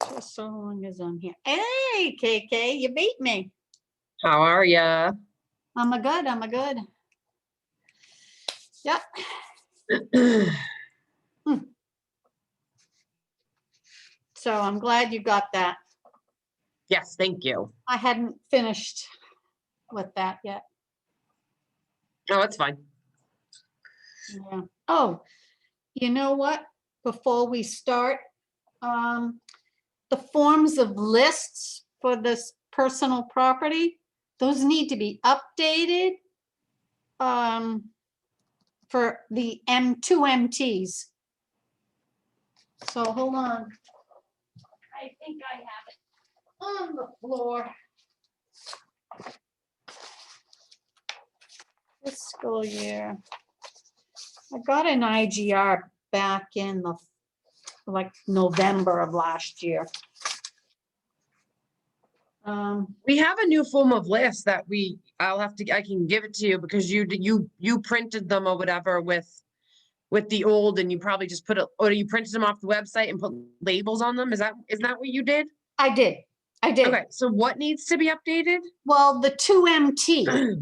Just so long as I'm here. Hey, KK, you beat me. How are ya? I'm a good. Yep. So I'm glad you got that. Yes, thank you. I hadn't finished with that yet. No, it's fine. Yeah. Oh, you know what? Before we start, the forms of lists for this personal property, those need to be updated for the two MTs. So hold on. I think I have it on the floor. Fiscal year. I got an IGR back in the like November of last year. We have a new form of list that I can give it to you because you printed them or whatever with the old, and you probably just or you printed them off the website and put labels on them. Isn't that what you did? I did. Okay, so what needs to be updated? Well, the 2MT,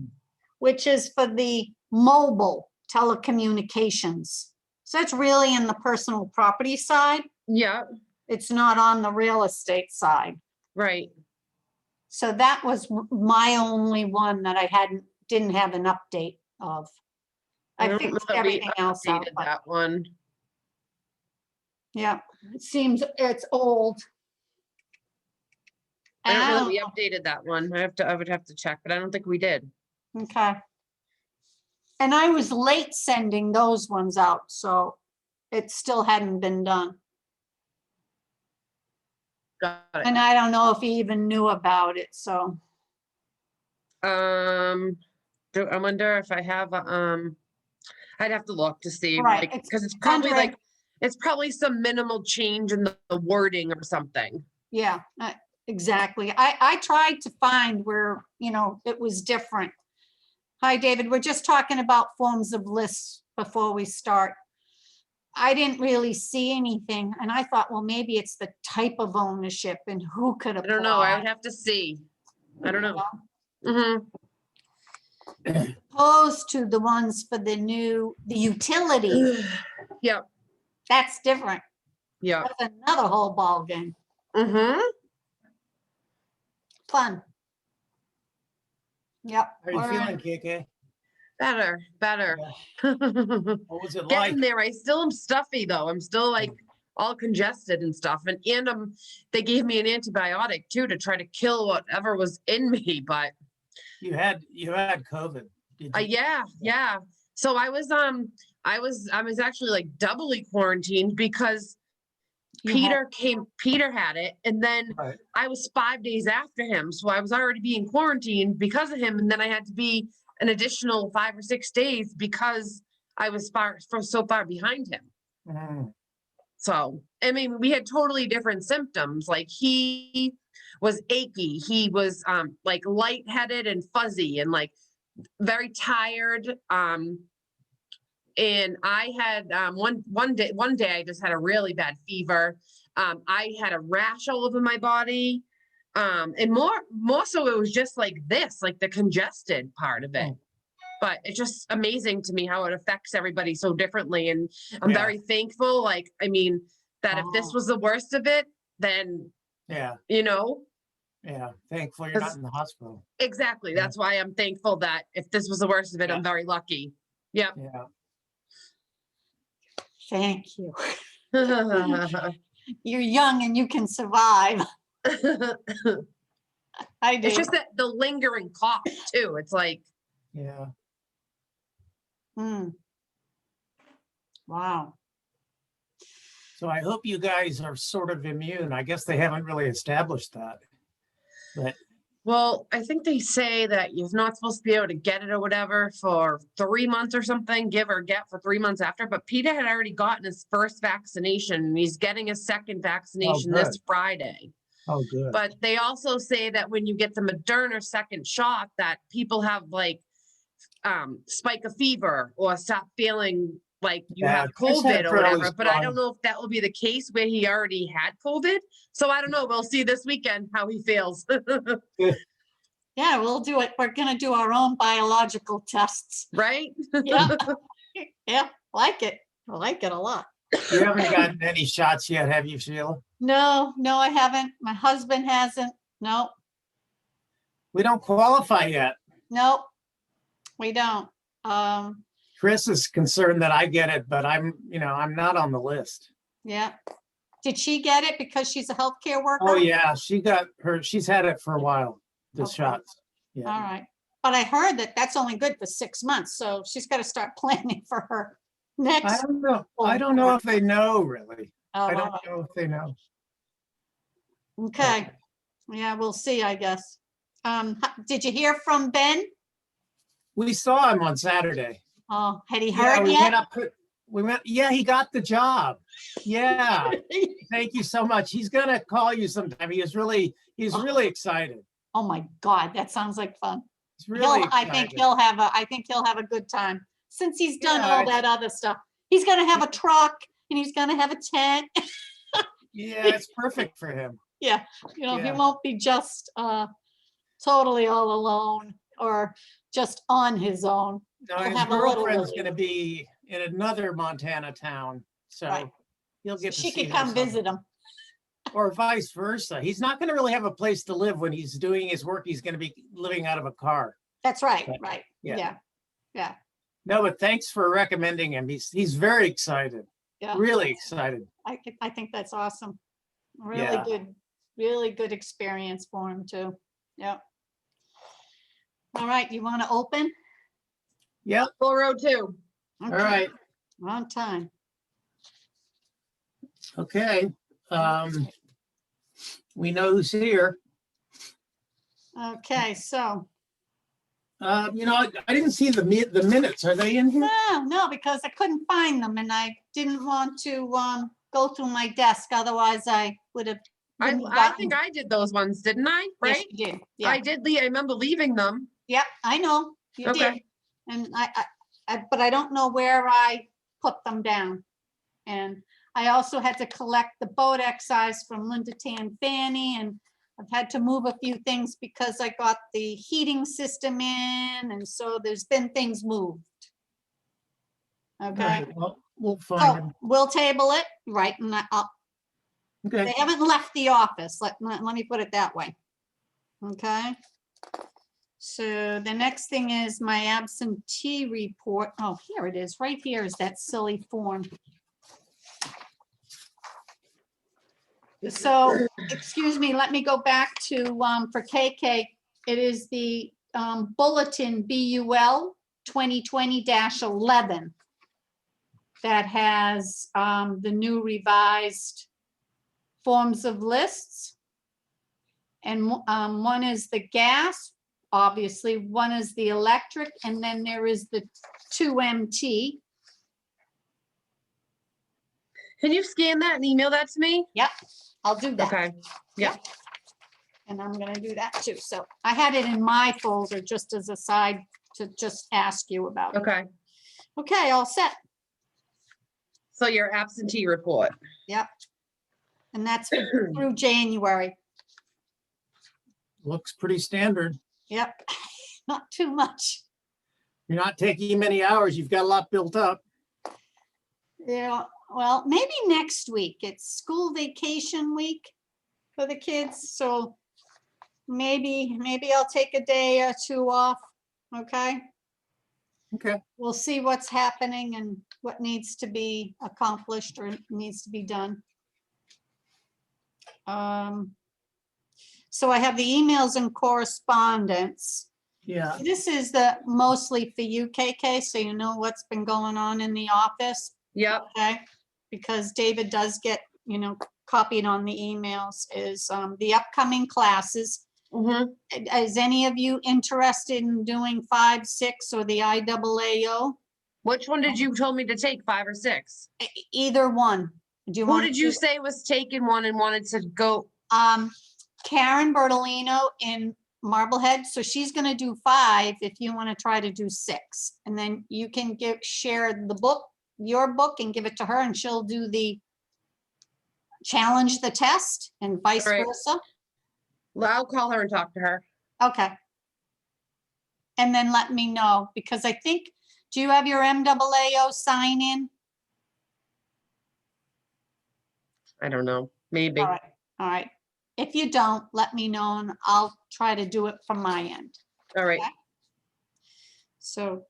which is for the mobile telecommunications. So it's really in the personal property side. Yeah. It's not on the real estate side. Right. So that was my only one that I didn't have an update of. I fixed everything else out. That one. Yeah, it seems it's old. I don't know that we updated that one. I would have to check, but I don't think we did. Okay. And I was late sending those ones out, so it still hadn't been done. Got it. And I don't know if he even knew about it, so. I wonder if I have I'd have to look to see, Right, like, because it's probably some minimal change in the wording or something. Yeah, exactly. I tried to find where, it was different. Hi, David. We're just talking about forms of lists before we start. I didn't really see anything, and I thought, well, maybe it's the type of ownership and who could apply. I don't know. I would have to see. I don't know. Mm-hmm. Opposed to the ones for the utilities. Yep. That's different. Yeah. That's another whole ball game. Mm-hmm. Fun. Yep. How are you feeling, KK? Better. Yeah. What was it like? Getting there. I still am stuffy though. I'm still like all congested and stuff. And they gave me an antibiotic too to try to kill whatever was in me. But you had COVID. Did you? Yeah. So I was actually like doubly quarantined because Peter had it, and then Right. I was 5 days after him. So I was already being quarantined because of him. And then I had to be an additional 5 or 6 days because I was so far behind him. Mm. So, I mean, we had totally different symptoms. Like he was achy. He was like lightheaded and fuzzy and like very tired. And I had one day I just had a really bad fever. I had a rash all over my body. And more so it was just like this, like the congested part of it. But it's just amazing to me how it affects everybody so differently. And I'm very thankful. Like, I mean, that if this was the worst of it, then, Yeah, you know, yeah. Thankful you're not 'Cause- in the hospital. exactly. Yeah. That's why I'm thankful that if this was the worst of it, Yeah. I'm very lucky. Yep. Yeah. Thank you. You're young and you can survive. I It's do. just that the lingering cough too. It's like, Yeah. Hmm. Wow. So I hope you guys are sort of immune. I guess they haven't really established that. But well, I think they say that you're not supposed to be able to get it or whatever for 3 months or something, give or get for 3 months after. But Peter had already gotten his first vaccination and he's getting his second vaccination this good. Friday. oh, good. But they also say that when you get the Moderna second shot, that people have like spike of fever or stop feeling like you Yeah, have Chris had COVID or fairly whatever. But I don't strong- know if that will be the case where he already had COVID. So I don't know. We'll see this weekend how he feels. Yeah, we'll do it. We're gonna do our own biological tests. Right? Yeah. Yeah, like it. I like it a lot. You haven't gotten any shots yet, have you, Sheila? No, I haven't. My husband hasn't. No, We don't qualify yet. no, we don't. Chris is concerned that I get it, but I'm not on the list. Yeah. Did she get it because she's a healthcare worker? Oh, yeah, she's had it for a while, the Okay. shots. All Yeah. right. But I heard that that's only good for 6 months, so she's got to start planning for her I next. don't know. I don't know if they know, really. Oh, I all don't right. know if they know. Okay. Yeah, we'll see, I guess. Did you hear from Ben? We saw him on Saturday. Oh, had he Yeah, heard we yet? yeah, he got the job. Yeah. Thank you so much. He's gonna call you sometime. He's really excited. Oh my God, that sounds like fun. He's really I think excited. I think he'll have a good time since he's done Yeah, all that other stuff. He's gonna have a truck and he's gonna have a tent. Yeah, it's perfect for him. Yeah, he Yeah. won't be just totally all alone or just on his own. No, He'll and his have a little girlfriend's relief. gonna be in another Montana town, Right. so he'll get to She see could her come some- visit him. Or vice versa. He's not gonna really have a place to live when he's doing his work. He's gonna be living out of a car. That's right, But- right. yeah. Yeah, No, but thanks for recommending him. He's very excited, yeah. really excited. I think that's awesome. Yeah. Really good experience for him too. Yeah. All right, you want to open? Yep, Full road too. all right, On time. okay. We know who's here. Okay, so, I didn't see the minutes. Are they in here? no, because I couldn't find them and I didn't want to go through my desk, otherwise I would have. I think I did those ones, didn't I? Yes, Right? you did. Yeah, I did. I remember leaving them. yeah, I know, you did. Okay. And but I don't know where I put them down. And I also had to collect the boat excise from Linda Tan Fanny, and I've had to move a few things because I got the heating system in, and so there's been things moved. All Okay, right, well, we'll find so them. we'll table it, right, and Okay, they haven't left the office, let me put it that way. Okay. So the next thing is my absentee report. Oh, here it is, right here is that silly form. So, excuse me, let me go back to, for KK, it is the bulletin BUL 2020-11 that has the new revised forms of lists. And one is the gas, obviously, one is the electric, and then there is the 2MT. Can you scan that and email that to me? I'll do that. Okay. Yeah. And I'm gonna do that too. So I had it in my folder just as a side to just ask you about it. Okay. Okay, all set. So your absentee report. And that's through January. looks pretty standard. Yep, not too much. You're not taking many hours. You've got a lot built up. Yeah, well, maybe next week. It's school vacation week. for the kids, so maybe I'll take a day or two off, okay? Okay. We'll see what's happening and what needs to be accomplished or needs to be done. So I have the emails and correspondence. Yeah. This is mostly for you, KK, so you know what's been going on in the office, Yep. okay? Because David does get, copied on the emails, is the upcoming classes. Mhm. Is any of you interested in doing 5, 6, or the IAAO? Which one did you told me to take, 5 or 6? Either one. Do you Who want did you say was taking one and wanted to go? Karen Bertolino in Marblehead, so she's gonna do 5 if you want to try to do 6. And then you can share the book, your book, and give it to her, and she'll do the challenge the test and vice All right. versa. Well, I'll call her and talk to her. Okay. And then let me know, because I think, do you have your MAAO sign in? I don't know. Maybe. All right. If you don't, let me know and I'll try to do it from my end. All right. So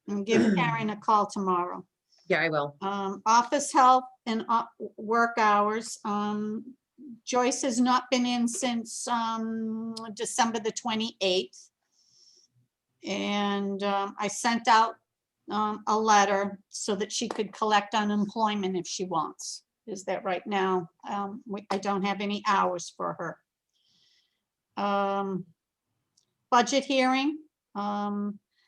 and give Karen a call tomorrow. Yeah, I will. Office help and work hours. Joyce has not been in since December the 28th. And I sent out a letter so that she could collect unemployment if she wants. Is that right now? I don't have any hours for her. Budget hearing.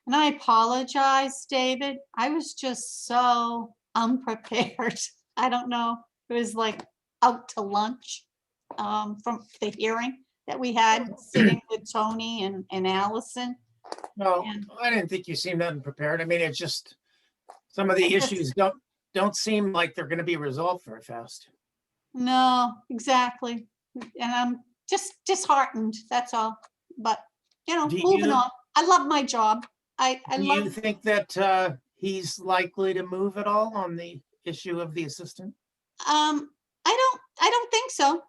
And I apologize, David. I was just so unprepared. I don't know. It was like out to lunch from the hearing that we had sitting with Tony and Allison. No, And- I didn't think you seemed unprepared. I mean, it's just some of the issues don't seem like they're going to be resolved very fast. No, exactly. And I'm just disheartened, that's all. But, Do moving you- on. I love my job. I Do you love, think that he's likely to move at all on the issue of the assistant? I don't think so,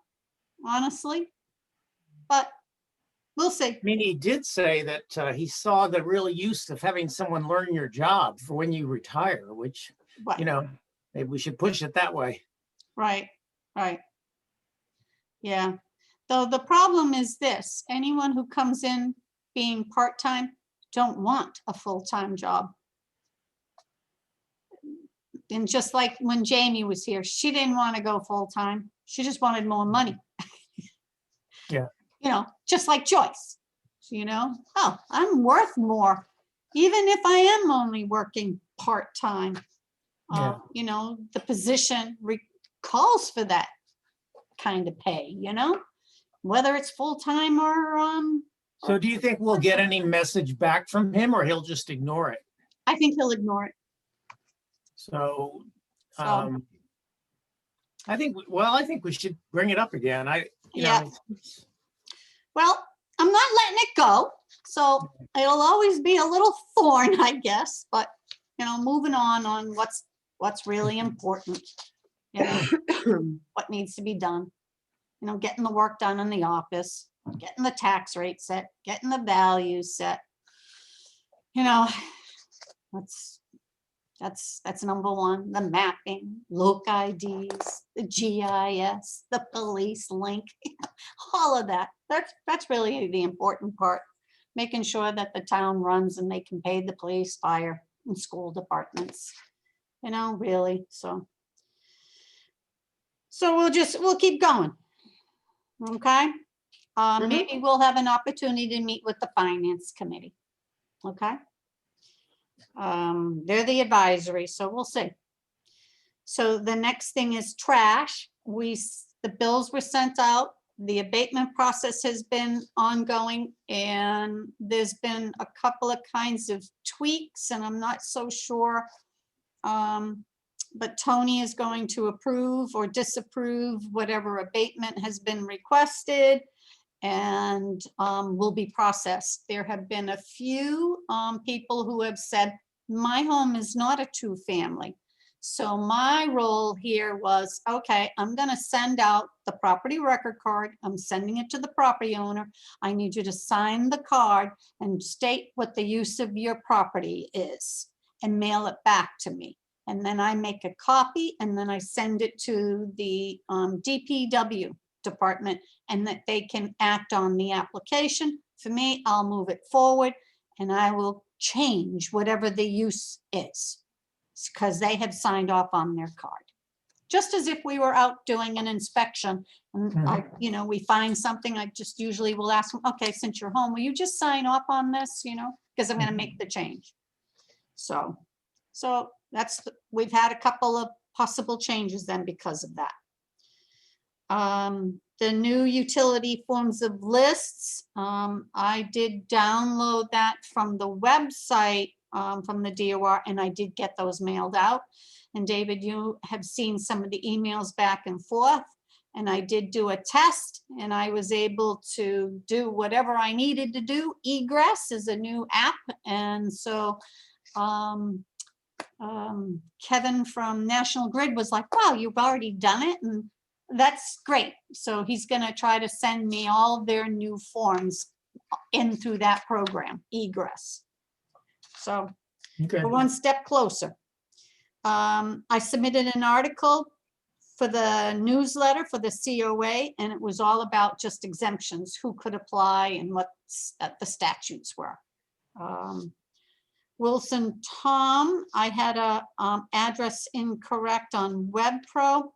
honestly. But we'll see. I mean, he did say that he saw the real use of having someone learn your job for when you retire, which, But, maybe we should push it that way. right. Yeah. Though the problem is this, anyone who comes in being part-time don't want a full-time job. And just like when Jamie was here, she didn't want to go full-time. She just wanted more money. Yeah. Just like Joyce, oh, I'm worth more, even if I am only working part-time. Yeah. The position calls for that kind of pay, whether it's full-time or, So do you think we'll get any message back from him or he'll just ignore it? I think he'll ignore it. So, So, I think we should bring it up again. Yeah. Well, I'm not letting it go, so it'll always be a little thorn, I guess, but, moving on what's really important, what needs to be done, getting the work done in the office, getting the tax rate set, getting the values set. That's number one, the mapping, loc IDs, the GIS, the police link, all of that. That's really the important part, making sure that the town runs and they can pay the police, fire, and school departments, really, so. So we'll keep going, okay? Maybe we'll have an opportunity to meet with the finance committee, okay? They're the advisory, so we'll see. So the next thing is trash. The bills were sent out. The abatement process has been ongoing and there's been a couple of kinds of tweaks and I'm not so sure. But Tony is going to approve or disapprove whatever abatement has been requested and will be processed. There have been a few people who have said, my home is not a 2-family. So my role here was, okay, I'm gonna send out the property record card. I'm sending it to the property owner. I need you to sign the card and state what the use of your property is and mail it back to me. And then I make a copy and then I send it to the DPW department and that they can act on the application. For me, I'll move it forward and I will change whatever the use is because they have signed off on their card. Just as if we were out doing an inspection and I, you know, we find something, I just usually will ask them, okay, since you're home, will you just sign off on this, you know, because I'm going to make the change. So that's, we've had a couple of possible changes then because of that. The new utility forms of lists, I did download that from the website, from the DOR, and I did get those mailed out. And David, you have seen some of the emails back and forth, and I did do a test and I was able to do whatever I needed to do. Egress is a new app. And so Kevin from National Grid was like, wow, you've already done it. And that's great. So he's going to try to send me all their new forms in through that program, Egress. So Okay. we're one step closer. I submitted an article for the newsletter for the COA, and it was all about just exemptions, who could apply and what the statutes were. Wilson Tom, I had a address incorrect on WebPro,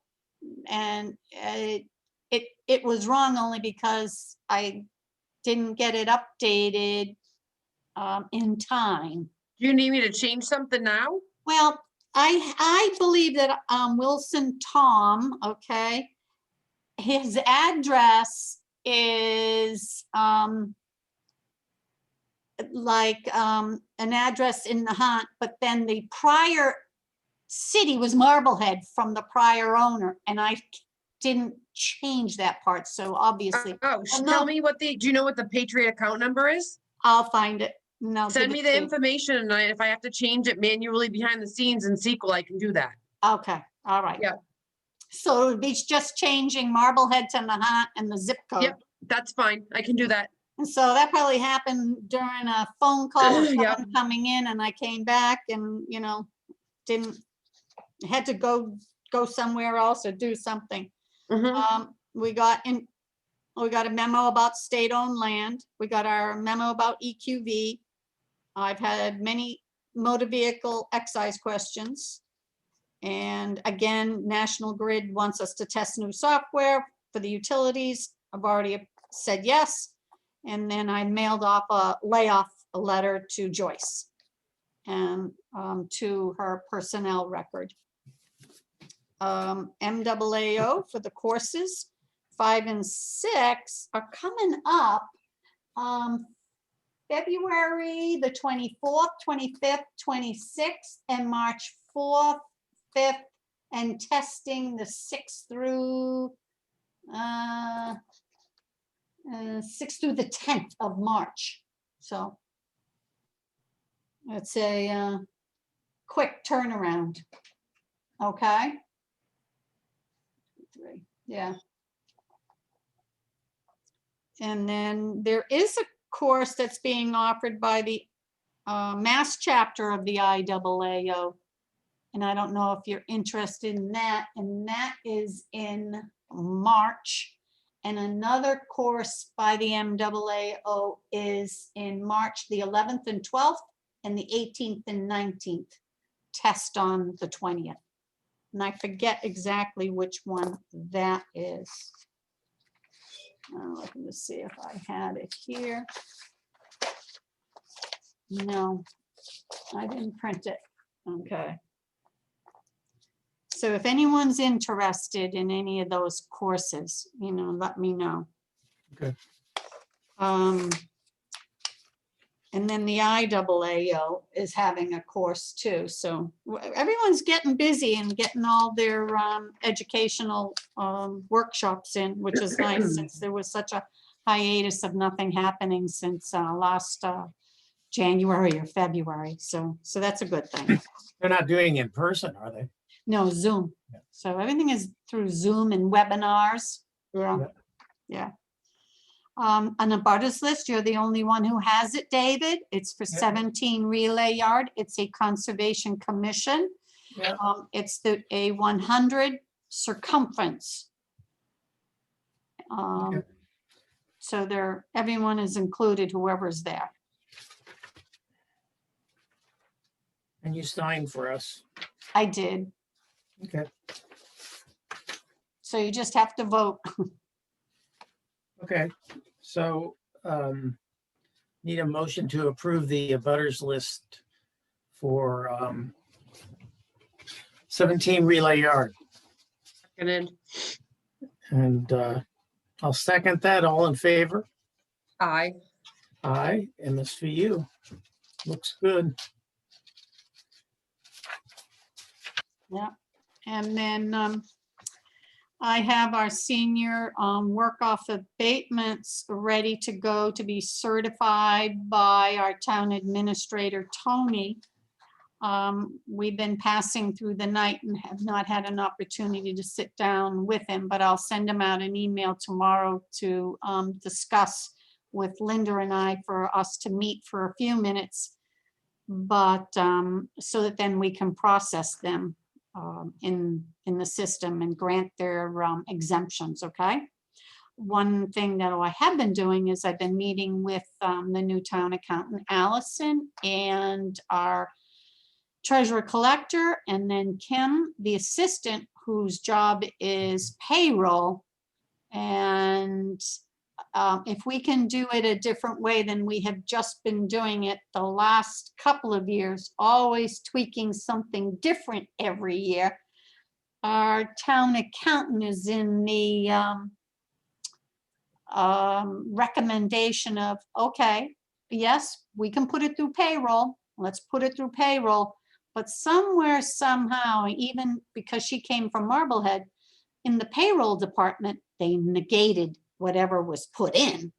and it was wrong only because I didn't get it updated in time. Do you need me to change something now? Well, I believe that Wilson Tom, okay, his address is like an address in Nahant, but then the prior city was Marblehead from the prior owner, and I didn't change that part, so obviously. Oh, no. tell me what do you know what the Patriot account number is? I'll find it. No, Send me the information, and if I have to change it manually behind the scenes in SQL, I can do that. Okay, all right. Yeah. So it would be just changing Marblehead to Nahant and the zip code. Yep, that's fine. I can do that. And so that probably happened during a phone call with Yep. someone coming in, and I came back and, you know, had to go somewhere else or do something. Mhm. We got a memo about state-owned land. We got our memo about EQV. I've had many motor vehicle excise questions. And again, National Grid wants us to test new software for the utilities. I've already said yes. And then I mailed off a layoff letter to Joyce and to her personnel record. MAAO for the courses, 5 and 6 are coming up. February the 24th, 25th, 26th, and March 4th, 5th, and testing the 6th through the 10th of March. So it's a quick turnaround. Okay. 3, yeah. And then there is a course that's being offered by the Mass chapter of the IAAO. And I don't know if you're interested in that. And that is in March. And another course by the MAAO is in March the 11th and 12th and the 18th and 19th. Test on the 20th. And I forget exactly which one that is. I'm looking to see if I had it here. No, I didn't print it. Okay. So if anyone's interested in any of those courses, you know, let me know. Okay. And then the IAAO is having a course too. So everyone's getting busy and getting all their educational workshops in, which is nice since there was such a hiatus of nothing happening since last January or February. So that's a good thing. They're not doing in person, are they? No, Zoom. Yeah. So everything is through Zoom and webinars. Yeah, Yeah. yeah. On the abutters list, you're the only one who has it, David. It's for Yeah. 17 Relay Yard. It's a Conservation Commission. Yeah. It's a 100 circumference. Okay. So everyone is included, whoever's there. And you signed for us. I did. Okay. So you just have to vote. Okay. So need a motion to approve the abutters list for 17 Relay Yard. Seconded. And I'll second that. All in favor? Aye. Aye. And this for you. Looks good. Yeah. And then I have our senior work off abatements ready to go to be certified by our town administrator, Tony. We've been passing through the night and have not had an opportunity to sit down with him, but I'll send him out an email tomorrow to discuss with Linda and I for us to meet for a few minutes. But so that then we can process them in the system and grant their exemptions, okay? One thing that I have been doing is I've been meeting with the new town accountant, Allison, and our treasurer collector, and then Kim, the assistant, whose job is payroll. And if we can do it a different way than we have just been doing it the last couple of years, always tweaking something different every year. Our town accountant is in the recommendation of, okay, yes, we can put it through payroll. Let's put it through payroll. But somewhere, somehow, even because she came from Marblehead, in the payroll department, they negated whatever was put in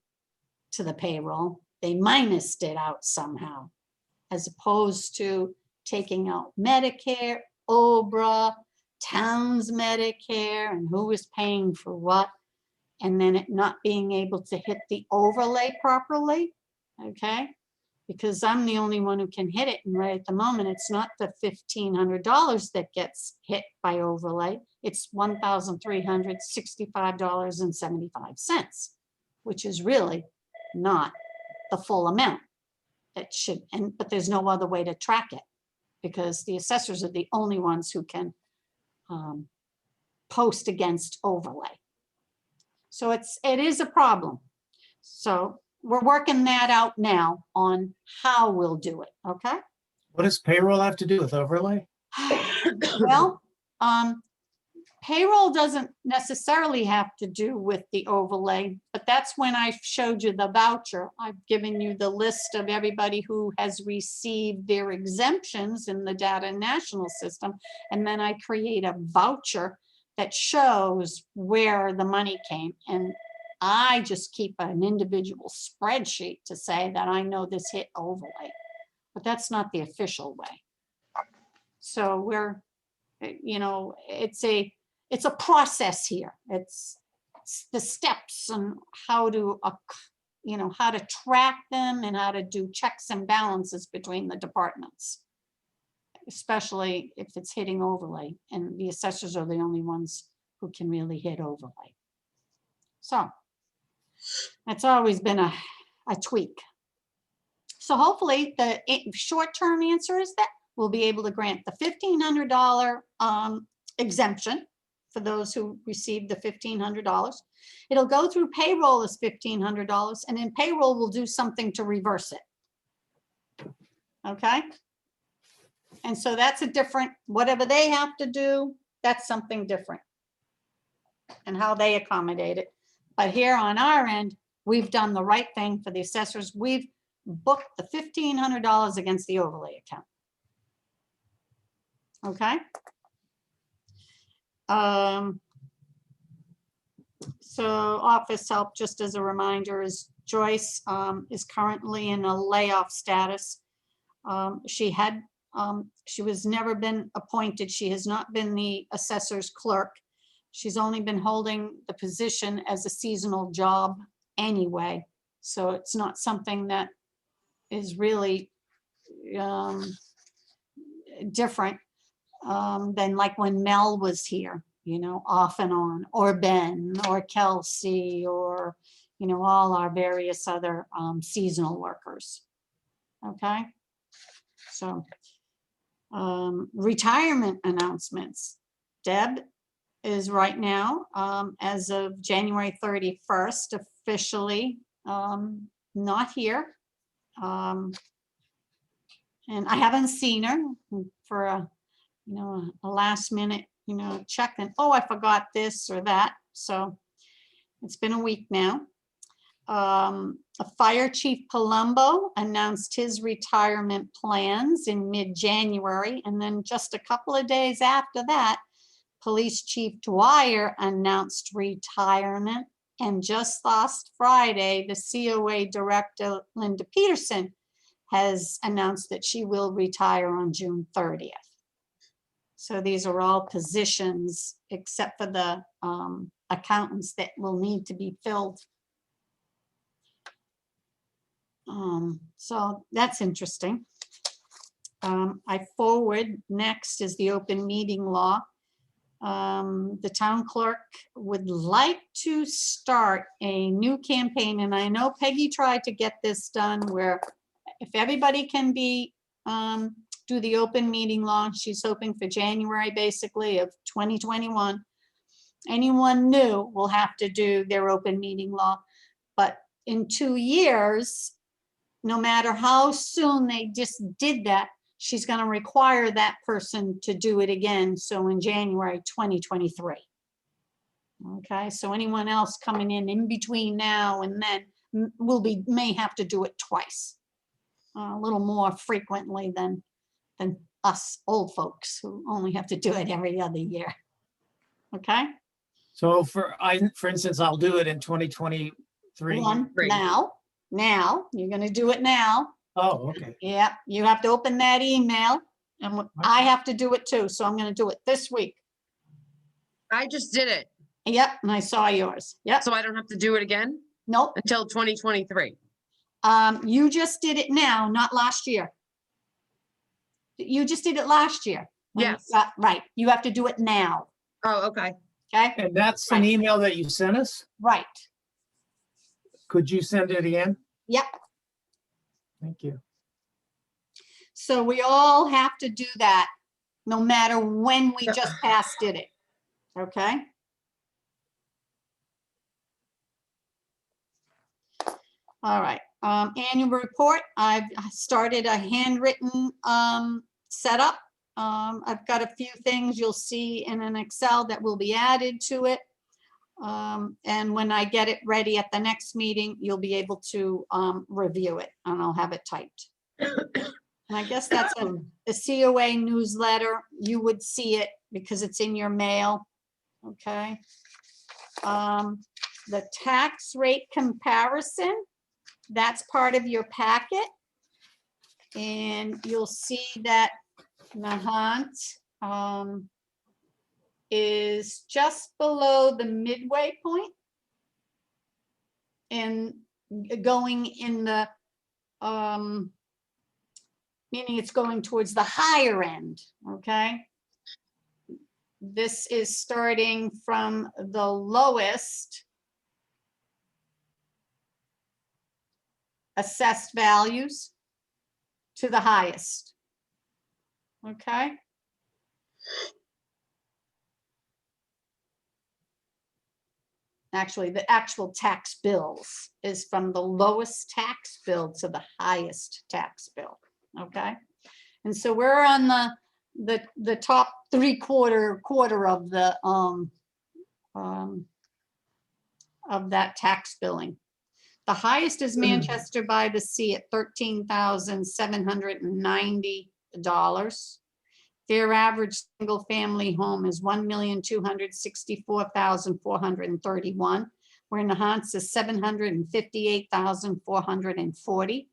to the payroll. They minused it out somehow, as opposed to taking out Medicare, OBRA, town's Medicare, and who was paying for what, and then it not being able to hit the overlay properly, okay? Because I'm the only one who can hit it, and right at the moment, it's not the $1,500 that gets hit by overlay, it's $1,365.75, which is really not the full amount. It should, but there's no other way to track it, because the assessors are the only ones who can post against overlay. So it is a problem. So we're working that out now on how we'll do it, okay? What does payroll have to do with overlay? Well, payroll doesn't necessarily have to do with the overlay, but that's when I showed you the voucher. I've given you the list of everybody who has received their exemptions in the data national system. And then I create a voucher that shows where the money came. And I just keep an individual spreadsheet to say that I know this hit overlay, but that's not the official way. So we're, you know, it's a process here. It's the steps and how to, you know, how to track them and how to do checks and balances between the departments, especially if it's hitting overlay, and the assessors are the only ones who can really hit overlay. So that's always been a tweak. So hopefully the short-term answer is that we'll be able to grant the $1,500 exemption for those who received the $1,500. It'll go through payroll as $1,500, and then payroll will do something to reverse it. Okay? And so that's a different, whatever they have to do, that's something different, and how they accommodate it. But here on our end, we've done the right thing for the assessors. We've booked the $1,500 against the overlay account. Okay. So office help, just as a reminder, is Joyce is currently in a layoff status. She had She was never been appointed. She has not been the assessor's clerk. She's only been holding the position as a seasonal job anyway. So it's not something that is really different than like when Mel was here, you know, off and on, or Ben, or Kelsey, or, you know, all our various other seasonal workers. Okay, so retirement announcements. Deb is right now, as of January 31st, officially not here. And I haven't seen her for a, you know, a last minute, you know, check and, oh, I forgot this or that. So it's been a week now. Fire Chief Palumbo announced his retirement plans in mid-January, and then just a couple of days after that, Police Chief Dwyer announced retirement, and just last Friday, the COA Director, Linda Peterson, has announced that she will retire on June 30th. So these are all positions, except for the accountants, that will need to be filled. So that's interesting. I forward, next is the open meeting law. The town clerk would like to start a new campaign, and I know Peggy tried to get this done where if everybody can be, do the open meeting law, she's hoping for January basically of 2021. Anyone new will have to do their open meeting law, but in 2 years, no matter how soon they just did that, she's going to require that person to do it again. So in January 2023. Okay, so anyone else coming in between now and then may have to do it twice, a little more frequently than us old folks who only have to do it every other year. Okay. So for instance, I'll do it in 2023. Now you're going to do it now. Oh, okay. Yeah, you have to open that email, and I have to do it too. So I'm going to do it this week. I just did it. Yep, and I saw yours. Yep. So I don't have to do it again Nope. until 2023. You just did it now, not last year. You just did it last year. Yes. Right. You have to do it now. Oh, okay. Okay. And that's an email that you sent us? Right. Could you send it again? Yep. Thank you. So we all have to do that, no matter when we just passed did it. Okay. All right. Annual report. I've started a handwritten setup. I've got a few things you'll see in an Excel that will be added to it. And when I get it ready at the next meeting, you'll be able to review it, and I'll have it typed. And I guess that's a COA newsletter. You would see it because it's in your mail. Okay. The tax rate comparison, that's part of your packet. And you'll see that Nahant is just below the midway point and going in the, meaning it's going towards the higher end, okay? This is starting from the lowest assessed values to the highest, okay? Actually, the actual tax bills is from the lowest tax bill to the highest tax bill, okay? And so we're on the top quarter of the of that tax billing. The highest is Manchester by the Sea at $13,790. Their average single family home is $1,264,431, where Nahant's is $758,440.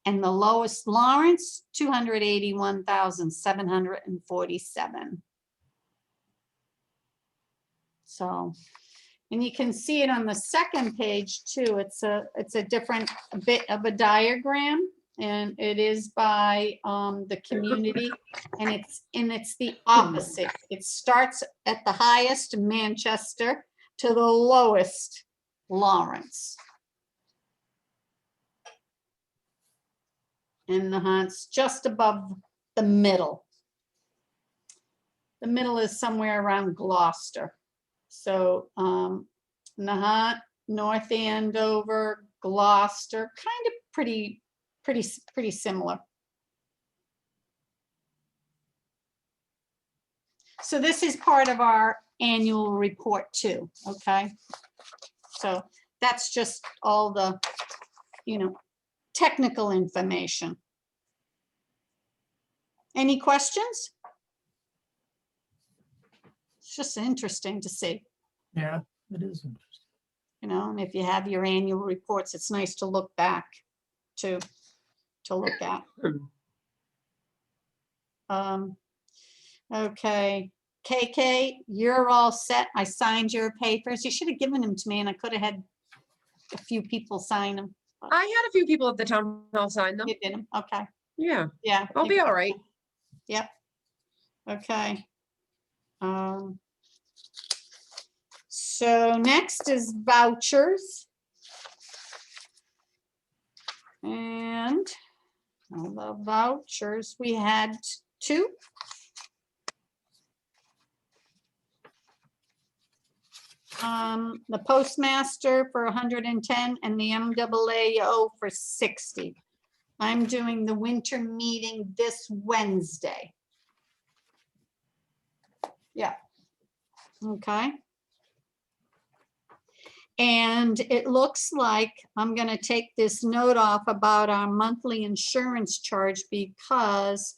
And the lowest, Lawrence, 281,747. So, and you can see it on the second page too. It's a different bit of a diagram, and it is by the community, and it's the opposite. It starts at the highest, Manchester, to the lowest, Lawrence. And Nahant's just above the middle. The middle is somewhere around Gloucester. So Nahant, North Andover, Gloucester, kind of pretty similar. So this is part of our annual report too, okay? So that's just all the, technical information. Any questions? It's just interesting to see, Yeah, it is interesting. and if you have your annual reports, it's nice to look back to look at. Okay, KK, you're all set. I signed your papers. You should have given them to me and I could have had a few people sign them. I had a few people at the town hall sign them. You did them, okay, Yeah, yeah. I'll be all right. Yep. Okay. So next is vouchers. And the vouchers, we had 2. The postmaster for 110 and the MAAO for 60. I'm doing the winter meeting this Wednesday. Yeah. Okay. And it looks like I'm going to take this note off about our monthly insurance charge because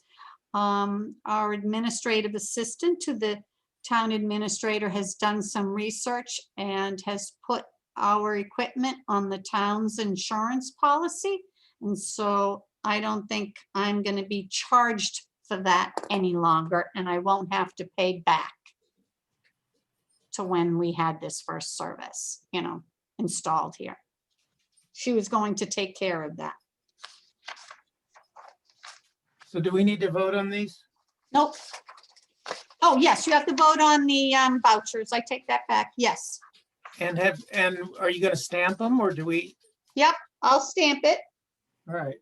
our administrative assistant to the town administrator has done some research and has put our equipment on the town's insurance policy. And so I don't think I'm going to be charged for that any longer, and I won't have to pay back to when we had this first service, installed here. She was going to take care of that. So do we need to vote on these? Nope. Oh, yes, you have to vote on the vouchers. I take that back. Yes. And are you gonna stamp them or do we? Yep, I'll stamp it. All right.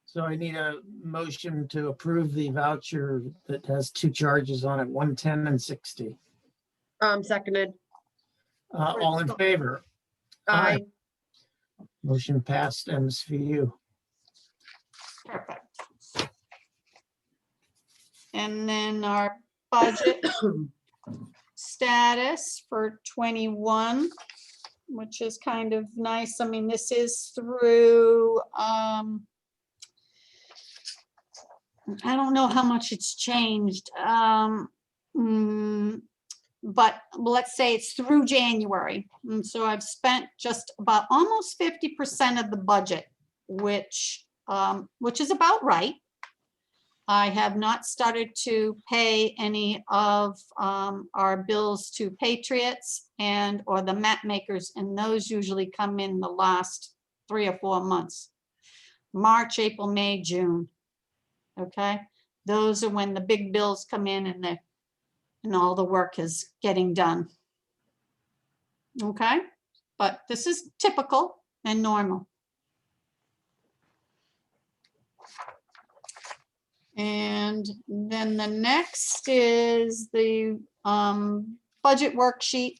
So I need a motion to approve the voucher that has 2 charges on it, 110 and 60. Seconded. All in favor? I Motion passed, MSVU. Perfect. And then our budget status for 21, which is kind of nice. I mean, this is through, I don't know how much it's changed. But let's say it's through January. And so I've spent just about almost 50% of the budget, which is about right. I have not started to pay any of our bills to Patriots or the map makers, and those usually come in the last 3 or 4 months. March, April, May, June. Okay, those are when the big bills come in and all the work is getting done. Okay, but this is typical and normal. And then the next is the budget worksheet.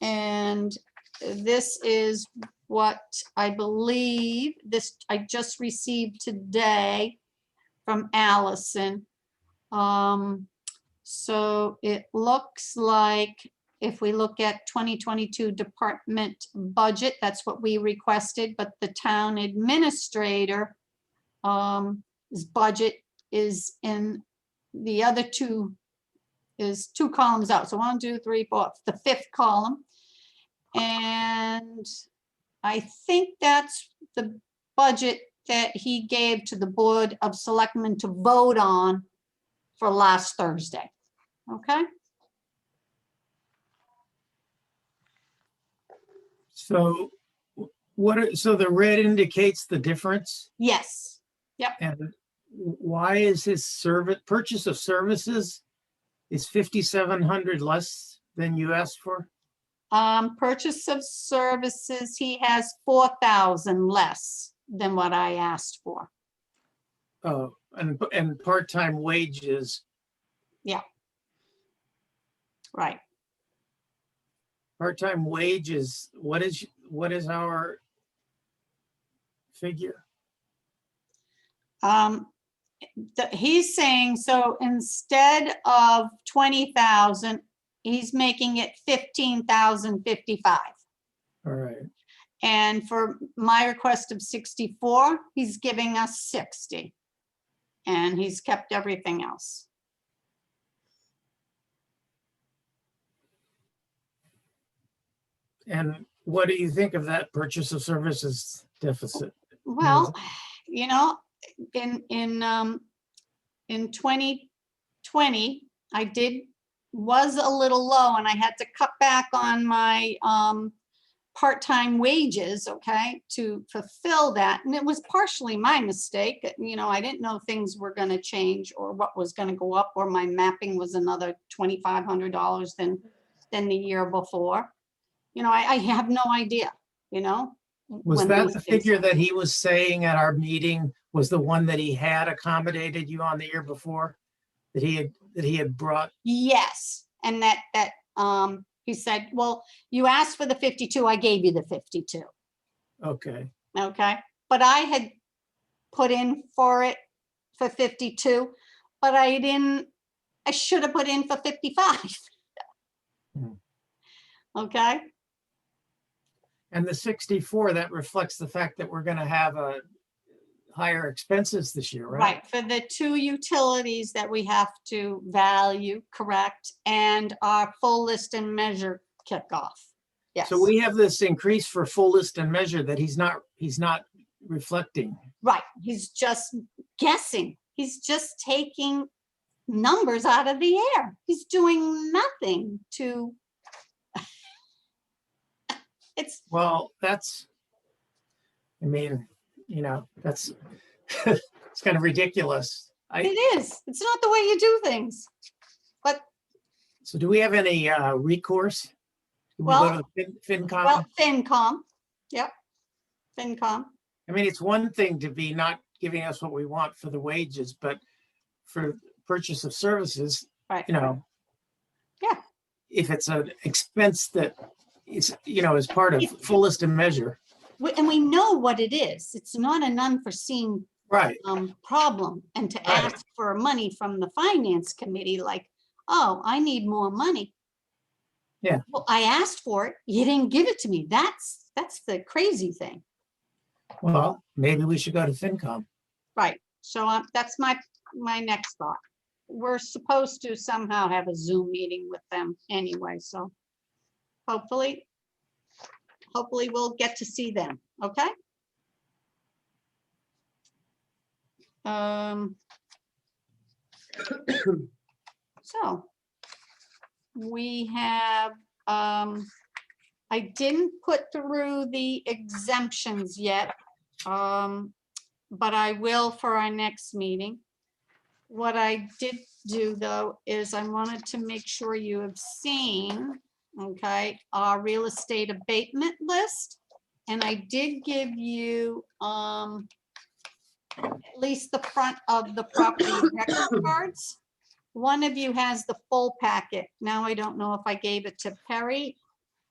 And this is what I believe I just received today from Allison. So it looks like if we look at 2022 department budget, that's what we requested, but the town administrator his budget is in the other 2 is 2 columns out. So 1, 2, 3, 4, the 5th column. And I think that's the budget that he gave to the Board of Selectmen to vote on for last Thursday. Okay? So so the red indicates the difference? Yes. And why is his purchase of services is 5,700 less than you asked for? Purchase of services, he has 4,000 less than what I asked for. Oh, and part-time wages, Right. part-time wages, what is our figure? He's saying, so instead of 20,000, he's making it 15,055. All right, And for my request of 64, he's giving us 60. And he's kept everything else. and what do you think of that purchase of services deficit? Well, you know, in 2020, I was a little low and I had to cut back on my part-time wages, okay, to fulfill that. And it was partially my mistake. You know, I didn't know things were going to change or what was going to go up, or my mapping was another $2,500 than the year before. You know, I have no idea, you know. Was when that these the things figure happen. that he was saying at our meeting was the one that he had accommodated you on the year before? That he had brought? Yes, and that he said, well, you asked for the 52, I gave you the 52, Okay, okay? But I had put in for it for 52, but I should have put in for 55. Hmm. Okay, and the 64, that reflects the fact that we're gonna have a higher expenses this year, right? right, for the 2 utilities that we have to value, correct, and our full list and measure kickoff. Yes, So we have this increase for full list and measure that he's not reflecting. right, he's just guessing. He's just taking numbers out of the air. He's doing nothing to. It's, Well, that's, I mean, you know, that's, it's kind of ridiculous. it is. It's not the way you do things. But, So do we have any recourse? Do we Well- go to FinCom? well, FinCom, yep, FinCom. I mean, it's one thing to be not giving us what we want for the wages, but for purchase of services, Right. you know. Yeah. If it's an expense that is, you know, is part of full list and measure. And we know what it is. It's not an unforeseen Right. problem. And to Right. ask for money from the finance committee, like, oh, I need more money. Yeah. Well, I asked for it. You didn't give it to me. That's the crazy thing. Well, maybe we should go to FinCom. Right. So that's my next thought. We're supposed to somehow have a Zoom meeting with them anyway, so hopefully we'll get to see them, okay? So we have, I didn't put through the exemptions yet, but I will for our next meeting. What I did do though is I wanted to make sure you have seen, okay, our real estate abatement list. And I did give you at least the front of the property record cards. One of you has the full packet. Now I don't know if I gave it to Perry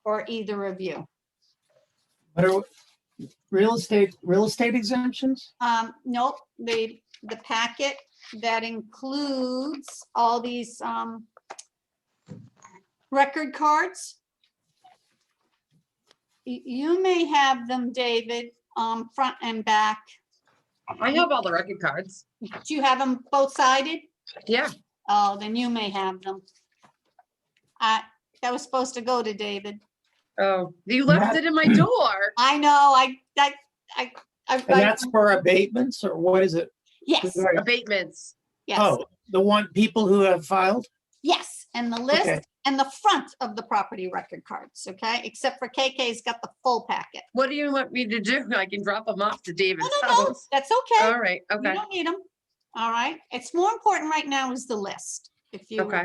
or either of you. What are real estate exemptions? Nope, the packet that includes all these record cards. You may have them, David, front and back. I have all the record cards. Do you have them both sided? Yeah. Oh, then you may have them. That was supposed to go to David. Oh, you left it in my door. I know, And that's for abatements, or what is it? Yes, Abatements. yes, Oh, the one, people who have filed? yes, and the Okay. list and the front of the property record cards, okay? Except for KK's got the full packet. What do you want me to do? I can drop them off to No, David's no, no, house. that's okay. All right, You okay. don't need them. All right. It's more important right now is the list. If you, Okay.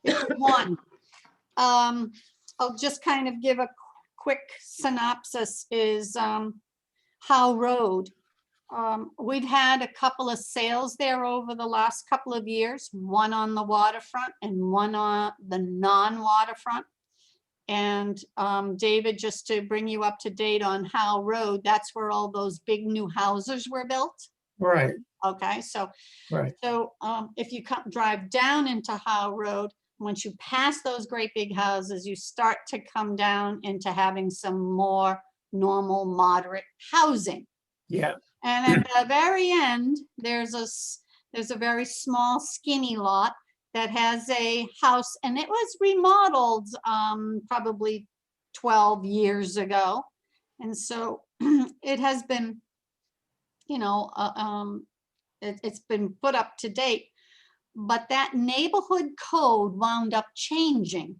if you want, I'll just kind of give a quick synopsis is, Howe Road. We've had a couple of sales there over the last couple of years, one on the waterfront and one on the non-waterfront. And David, just to bring you up to date on Howe Road, that's where all those big new houses were built. Right, Okay, so right. if you come drive down into Howe Road, once you pass those great big houses, you start to come down into having some more normal, moderate housing. Yeah, And at the very end, there's a very small skinny lot that has a house, and it was remodeled probably 12 years ago. And so it has been, it's been put up to date, but that neighborhood code wound up changing.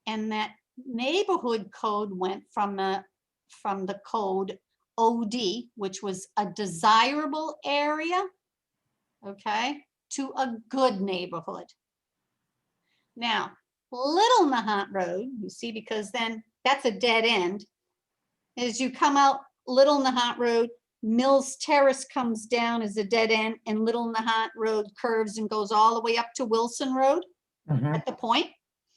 And that neighborhood code went from the code OD, which was a desirable area, okay, to a good neighborhood. Now, Little Nahant Road, you see, because then that's a dead end. As you come out Little Nahant Road, Mills Terrace comes down as a dead end, and Little Nahant Road curves and goes all the way up to Wilson Road mhm, at the point.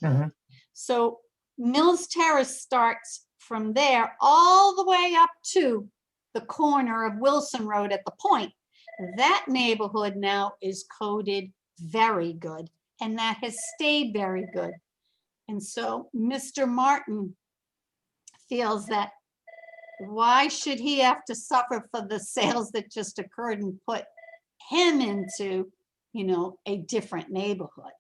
mhm. So Mills Terrace starts from there all the way up to the corner of Wilson Road at the point. That neighborhood now is coded very good, and that has stayed very good. And so Mr. Martin feels that why should he have to suffer for the sales that just occurred and put him into, a different neighborhood?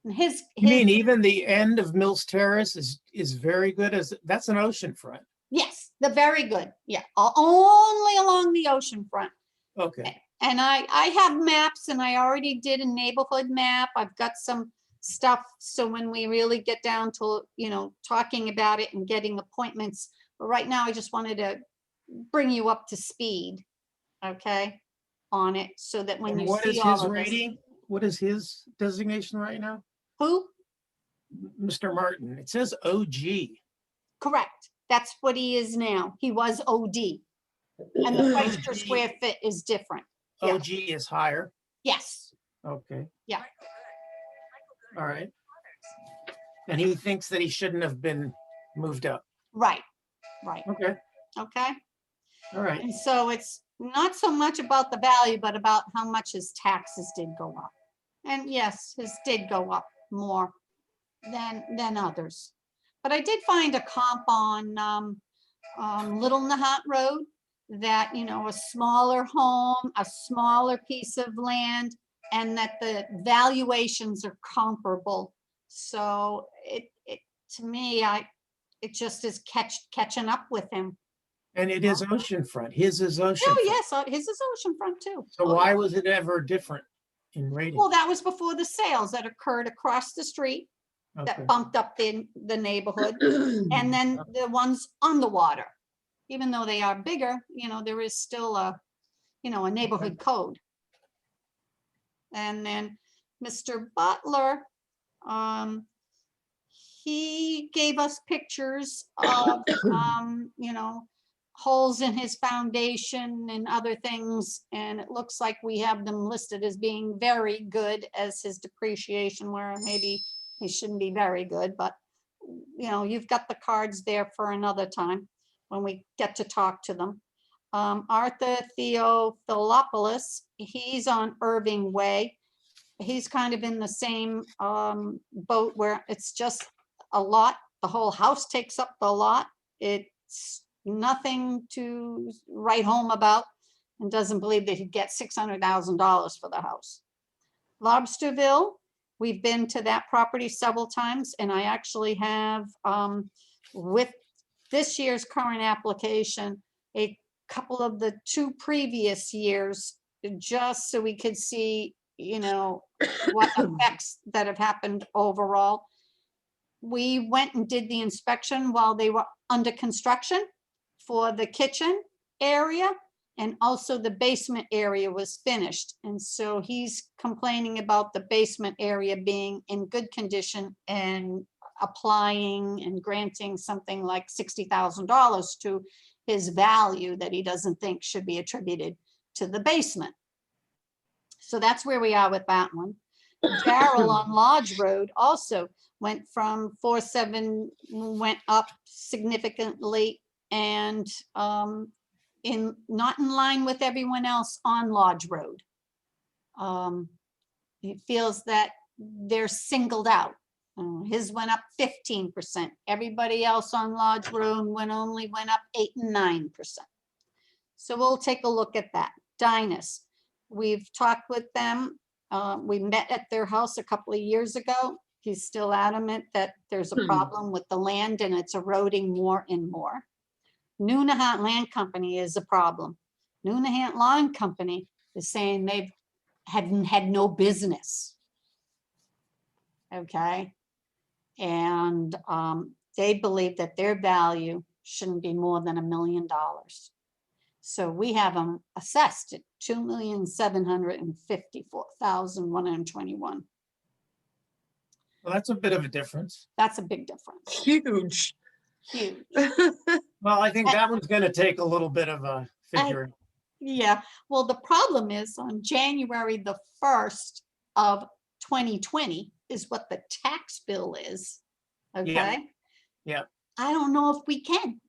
And You mean even the end of Mills Terrace is very good, that's an ocean front? yes, the very good. Yeah, only along the ocean front. Okay, And I have maps, and I already did a neighborhood map. I've got some stuff. So when we really get down to, talking about it and getting appointments, but right now I just wanted to bring you up to speed, okay, on it, so that when and you what is see all his of this. rating? What is his designation right now? Who? Mr. Martin, it says OG. Correct. That's what he is now. He was OD. And the price per OG. square foot is different. Yeah. OG is higher, Yes. okay. Yeah. All right. And he thinks that he shouldn't have been moved up. Right. Right. Okay, Okay. all right. And so it's not so much about the value, but about how much his taxes did go up. And yes, his did go up more than others. But I did find a comp on Little Nahant Road that, a smaller home, a smaller piece of land, and that the valuations are comparable. So it to me, it just is catching up with him. And it is oceanfront. His is oceanfront. Oh, yes, his is oceanfront too. So Oh, why yeah. was it ever different in rating? Well, that was before the sales that occurred across the street Okay. that bumped up the neighborhood, and then the ones on the water. Even though they are bigger, there is still a neighborhood code. And then Mr. Butler, he gave us pictures of, holes in his foundation and other things. And it looks like we have them listed as being very good as his depreciation, where maybe he shouldn't be very good, but you've got the cards there for another time when we get to talk to them. Arthur Theophilopoulos, he's on Irving Way. He's kind of in the same boat where it's just a lot. The whole house takes up the lot. It's nothing to write home about, and doesn't believe that he'd get $600,000 for the house. Lobsterville, we've been to that property several times, and I actually have, with this year's current application, a couple of the 2 previous years, just so we could see, you know, what effects that have happened overall. We went and did the inspection while they were under construction for the kitchen area, and also the basement area was finished. And so he's complaining about the basement area being in good condition and applying and granting something like $60,000 to his value that he doesn't think should be attributed to the basement. So that's where we are with that one. Darrell on Lodge Road also went from 4.7, went up significantly, and not in line with everyone else on Lodge Road. He feels that they're singled out. His went up 15%. Everybody else on Lodge Road only went up 8 and 9%. So we'll take a look at that. Dynas, we've talked with them. We met at their house a couple of years ago. He's still adamant that there's a problem with the land and it's eroding more and more. New Nahant Land Company is a problem. New Nahant Land Company is saying they've had no business. Okay. And they believe that their value shouldn't be more than $1 million. So we have them assessed at $2,754,121. Well, that's a bit of a difference. That's a big difference. Huge. Huge. Well, I think that one's gonna take a little bit of a figure. Yeah. Well, the problem is on January the 1st of 2020 is what the tax bill is. Okay. Yeah. I don't know if we can,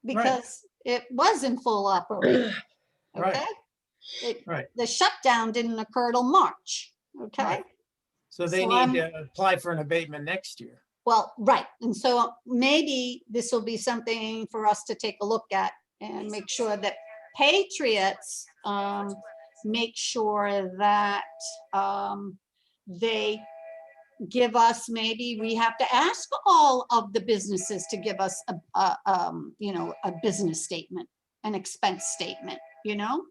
because it was in full operation. Okay. Right. The shutdown didn't occur till March. Okay. Right. So they So need to apply for an abatement next year. Well, right. And so maybe this will be something for us to take a look at and make sure that Patriots make sure that they give us, maybe we have to ask all of the businesses to give us you know, a business statement, an expense statement, you know?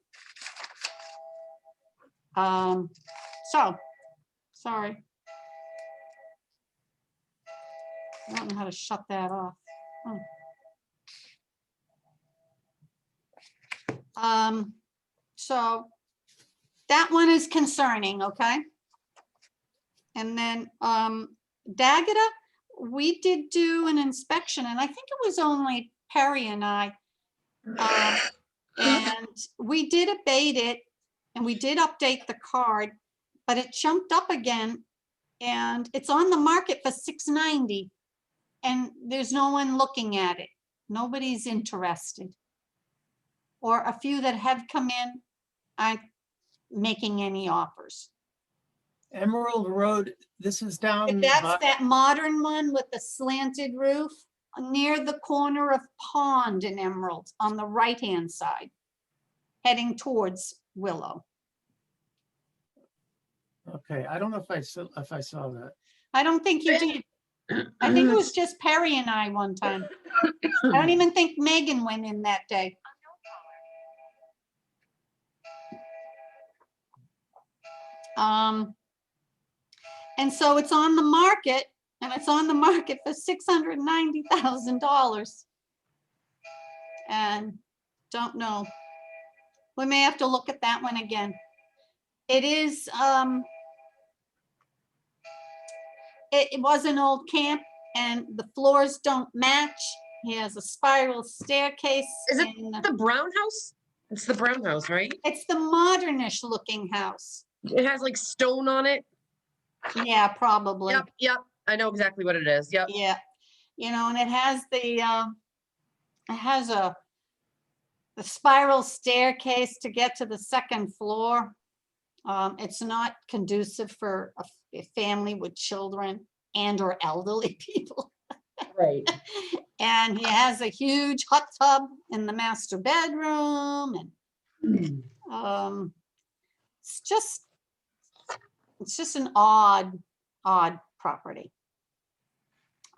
So, sorry. I don't know how to shut that off. Oh. So that one is concerning, okay? And then Dagada, we did do an inspection, and I think it was only Perry and I. And we did abate it, and we did update the card, but it jumped up again, and it's on the market for $690. And there's no one looking at it. Nobody's interested. Or a few that have come in aren't making any offers. Emerald Road, this is down. That's that modern one with the slanted roof near the corner of Pond and Emerald on the right-hand side, heading towards Willow. Okay, I don't know if I saw that. I don't think you did. I think it was just Perry and I one time. I don't even think Megan went in that day. And so it's on the market, and it's on the market for $690,000. And don't know. We may have to look at that one again. It is, it was an old camp, and the floors don't match. He has a spiral staircase. Is it the brown house? It's the brown house, right? It's the modernish looking house. It has like stone on it. Yeah, probably. Yep. I know exactly what it is. Yep. Yeah. You know, and it has the spiral staircase to get to the second floor. It's not conducive for a family with children and or elderly people. Right. And he has a huge hot tub in the master bedroom, and it's just an odd property.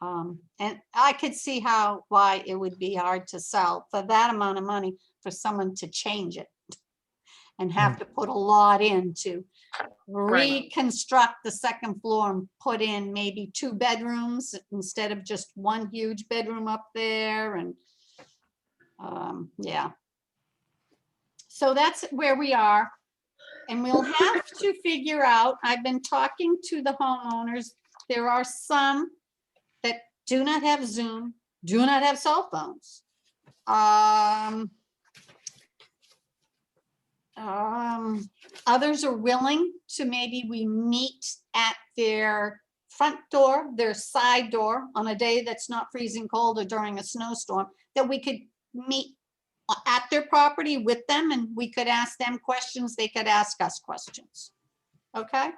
And I could see why it would be hard to sell for that amount of money for someone to change it and have to put a lot in to reconstruct the second floor and put in maybe 2 bedrooms instead of just one huge bedroom up there. And yeah. So that's where we are. And we'll have to figure out, I've been talking to the homeowners. There are some that do not have Zoom, do not have cell phones. Others are willing to, maybe we meet at their front door, their side door on a day that's not freezing cold or during a snowstorm, that we could meet at their property with them and we could ask them questions, they could ask us questions. Okay?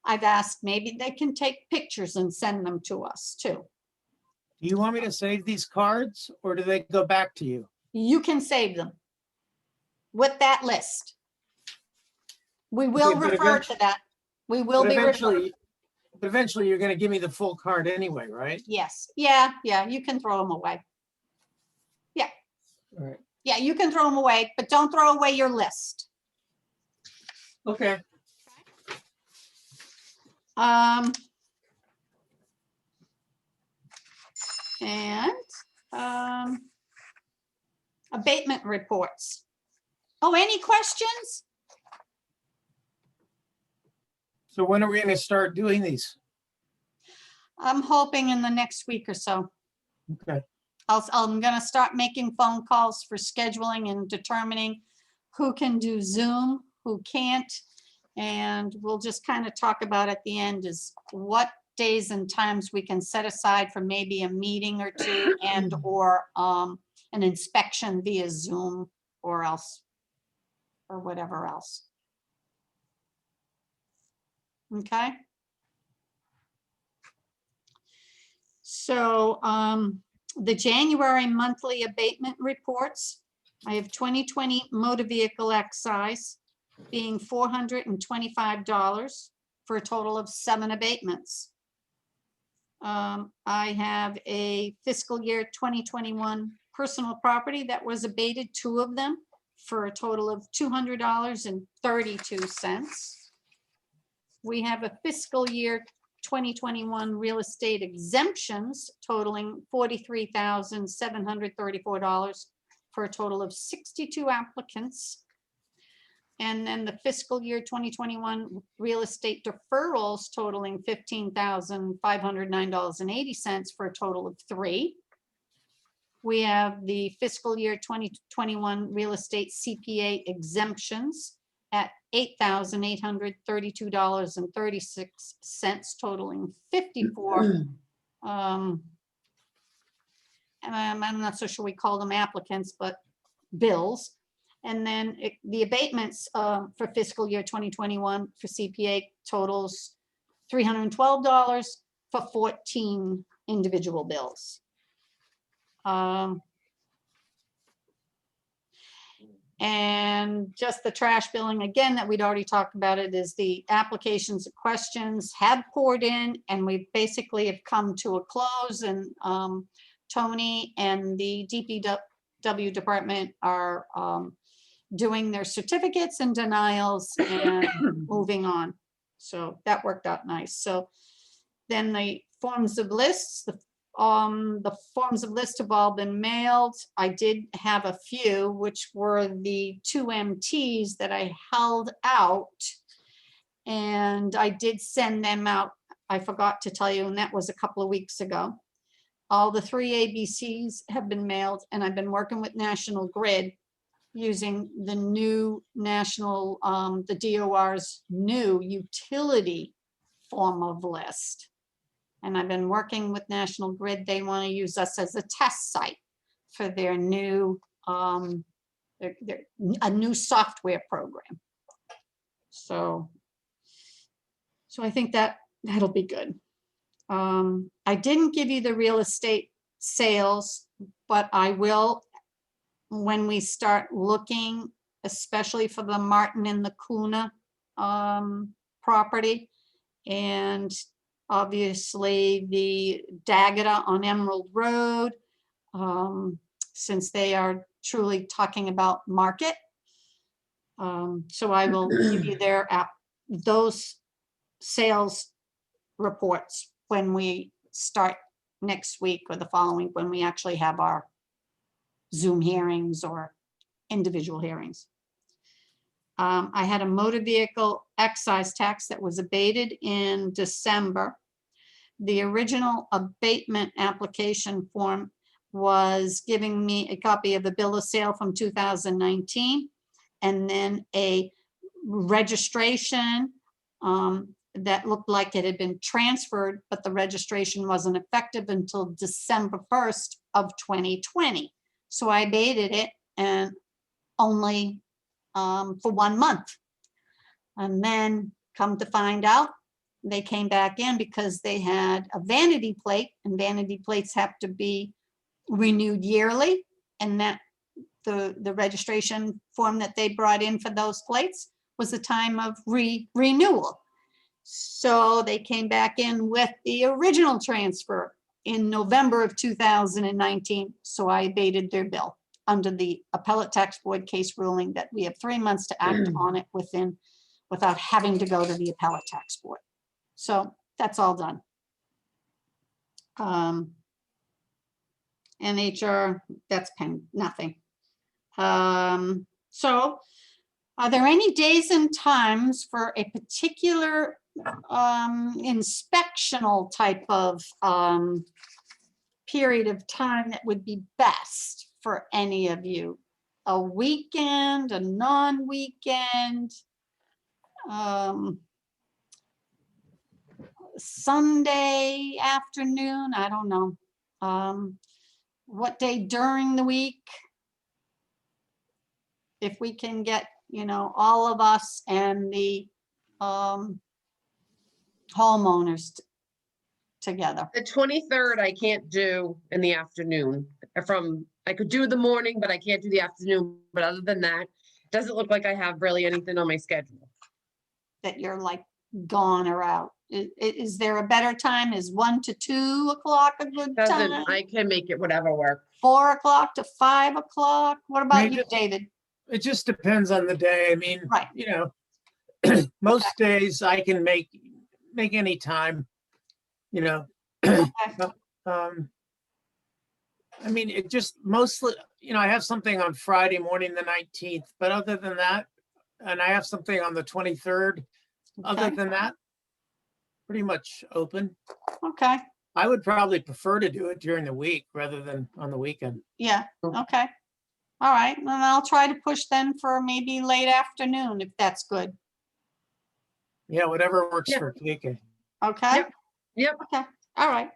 I've asked maybe they can take pictures and send them to us too. Do you want me to save these cards or do they go back to you? You can save them with that list. We will Okay, but refer to that. We will But be referring. eventually you're going to give me the full card anyway, right? Yes, yeah, you can throw them away. All right. Yeah, you can throw them away, but don't throw away your list. Okay. And abatement reports. Oh, any questions? So when are we going to start doing these? I'm hoping in the next week or so. Okay. I'm gonna start making phone calls for scheduling and determining who can do Zoom, who can't. And we'll just kind of talk about at the end is what days and times we can set aside for maybe a meeting or two and or an inspection via Zoom or else, or whatever else. Okay. So the January monthly abatement reports, I have 2020 motor vehicle excise being $425 for a total of 7 abatements. I have a fiscal year 2021 personal property that was abated, 2 of them for a total of $200.32. We have a fiscal year 2021 real estate exemptions totaling $43,734 for a total of 62 applicants. And then the fiscal year 2021 real estate deferrals totaling $15,509.80 for a total of 3. We have the fiscal year 2021 real estate CPA exemptions at $8,832.36, totaling 54. And I'm not so sure we call them applicants, but bills. And then the abatements for fiscal year 2021 for CPA totals $312 for 14 individual bills. And just the trash billing again that we'd already talked about, it is the applications and questions have poured in and we basically have come to a close, and Tony and the DPW department are doing their certificates and denials and moving on. So that worked out nice. So then the forms of lists, the forms of list have all been mailed. I did have a few, which were the 2 MTs that I held out, and I did send them out. I forgot to tell you, and that was a couple of weeks ago. All the 3 ABCs have been mailed, and I've been working with National Grid using the new national, the DOR's new utility form of list. And I've been working with National Grid. They want to use us as a test site for their new, a new software program. So I think that'll be good. I didn't give you the real estate sales, but I will when we start looking, especially for the Martin and the Kuna property. And Obviously, the Daggett on Emerald Road, since they are truly talking about market. So I will give you those sales reports when we start next week or the following, when we actually have our Zoom hearings or individual hearings. I had a motor vehicle excise tax that was abated in December. The original abatement application form was giving me a copy of the bill of sale from 2019, and then a registration that looked like it had been transferred, but the registration wasn't effective until December 1st of 2020. So I abated it and only for 1 month. And then come to find out, they came back in because they had a vanity plate, and vanity plates have to be renewed yearly. And that the registration form that they brought in for those plates was the time of renewal. So they came back in with the original transfer in November of 2019. So I abated their bill under the appellate tax board case ruling that we have 3 months to act on it without having to go to the appellate tax board. So that's all done. NHR, that's nothing. So are there any days and times for a particular inspectional type of period of time that would be best for any of you? A weekend, a non-weekend, Sunday afternoon, I don't know. What day during the week? If we can get, all of us and the homeowners together. The 23rd, I can't do in the afternoon. I could do the morning, but I can't do the afternoon. But other than that, it doesn't look like I have really anything on my schedule. That you're like gone or out. Is there a better time? Is 1 to 2 o'clock a good time? I can make it whatever work. 4 o'clock to 5 o'clock? What about you, David? It just depends on the day. I mean, Right. Most days I can make any time, Okay. I mean, it just mostly, I have something on Friday morning, the 19th, but other than that, and I have something on the 23rd. Other Okay. than that, pretty much open. Okay. I would probably prefer to do it during the week rather than on the weekend. Yeah. Okay. All right. Then I'll try to push then for maybe late afternoon, if that's good. Yeah, whatever works Yeah. for KK. Okay. Yep. Okay. All right.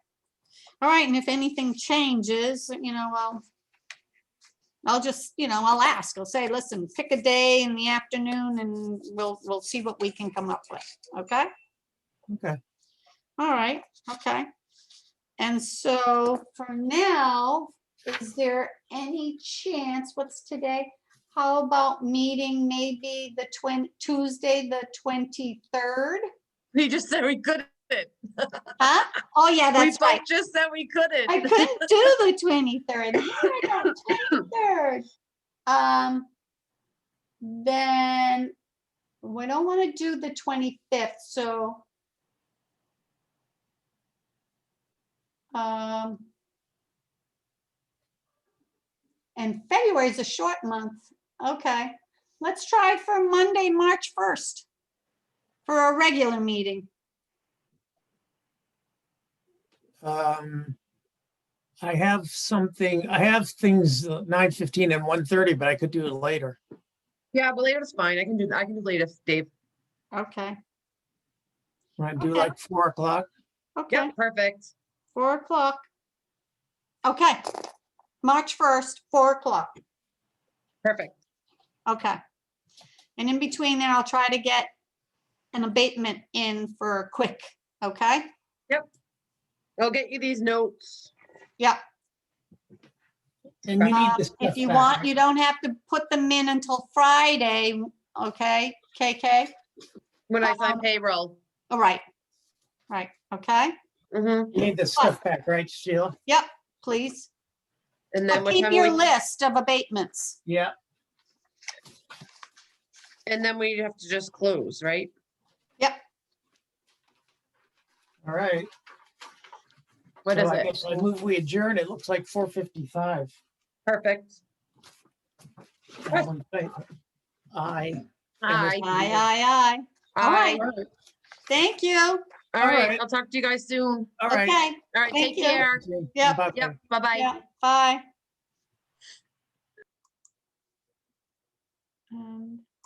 All right. And if anything changes, I'll just, I'll ask. I'll say, listen, pick a day in the afternoon and we'll see what we can come up with. Okay. Okay. All right. Okay. And so for now, is there any chance, what's today? How about meeting maybe Tuesday, the 23rd? We just said we couldn't. Huh? Oh, yeah, We that's both right. just said we couldn't. I couldn't do the 23rd. Yeah, 23rd. Then we don't want to do the 25th, so and February is a short month. Okay, let's try for Monday, March 1st for a regular meeting. I have things 9:15 and 1:30, but I could do it later. Yeah, but later is fine. I can do later, Dave. Okay. Want to do Okay. like 4 o'clock? Okay. Yep, perfect. 4 o'clock. Okay. March 1st, 4 o'clock. Perfect. Okay. And in between there, I'll try to get an abatement in for quick. Okay. I'll get you these notes. Yep. And you need this. If you want, you don't have to put them in until Friday. Okay, KK? When I sign payroll. All right. Right, okay? Mhm. You need this stuff back, right, Sheila? Yep, please. And then But what keep time your we, list of abatements. Yeah. and then we have to just close, right? Yep, All right. What So is I it? guess I move we adjourn. It looks like 4:55. Perfect. All in favor? Aye. Aye. aye. All right, All right. thank you. All All right, right. I'll talk to you guys soon. All right. Okay, All right, Thank take you. care. Yep. Bye-bye. Yep, bye-bye. yeah, bye. And